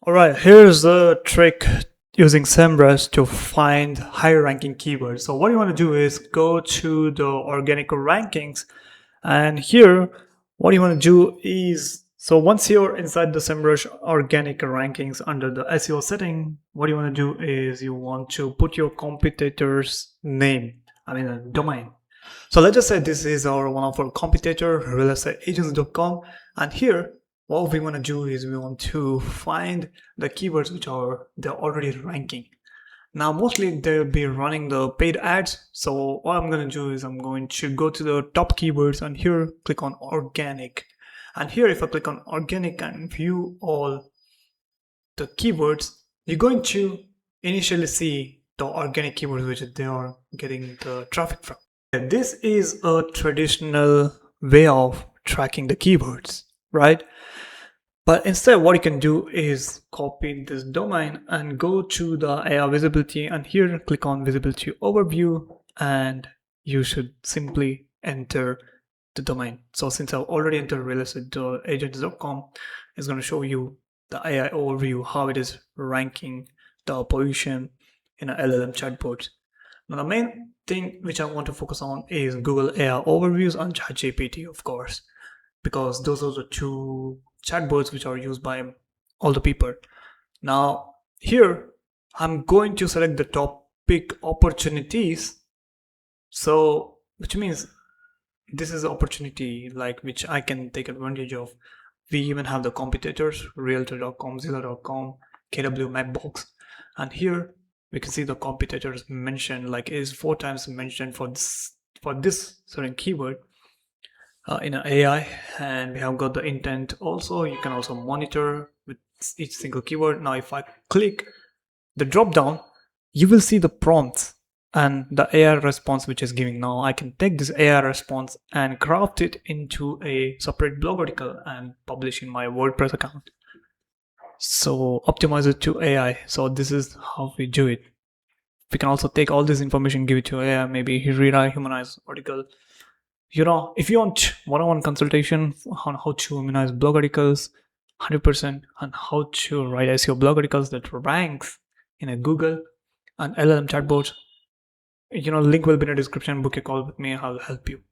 Alright, here's the trick using Semrush to find higher ranking keywords. So what you want to do is go to the organic rankings, and here what you want to do is, so once you're inside the Semrush organic rankings under the SEO setting, what you want to do is you want to put your competitor's name, a domain. So let's just say this is one of our competitor, realestateagents.com, and here what we want to do is we want to find the keywords which are they're already ranking. Now mostly they'll be running the paid ads, so what I'm going to do is I'm going to go to the top keywords and here click on organic, and here if I click on organic and view all the keywords, you're going to initially see the organic keywords which they are getting the traffic from. This is a traditional way of tracking the keywords, right? But instead what you can do is copy this domain and go to the AI visibility, and here click on visibility overview, and you should simply enter the domain. So since I've already entered realestateagents.com, it's going to show you the AI overview, how it is ranking the position in a LLM chatbot. Now the main thing which I want to focus on is Google AI overviews and ChatGPT, of course, because those are the two chatbots which are used by all the people. Now here I'm going to select the topic opportunities, so which means this is an opportunity like which I can take advantage of. We even have the competitors, realtor.com, zillow.com, KW Mapbox, and here we can see the competitors mentioned, like is 4 times mentioned for this certain keyword in an AI, and we have got the intent also. You can also monitor with each single keyword. Now if I click the drop down, you will see the prompts and the AI response which is giving. Now I can take this AI response and craft it into a separate blog article and publish in my WordPress account. So optimize it to AI. So this is how we do it. We can also take all this information, give it to AI, maybe rewrite humanized article. If you want one-on-one consultation on how to humanize blog articles 100%, and how to write SEO blog articles that ranks in a Google and LLM chatbot, link will be in the description. Book a call with me, I'll help you.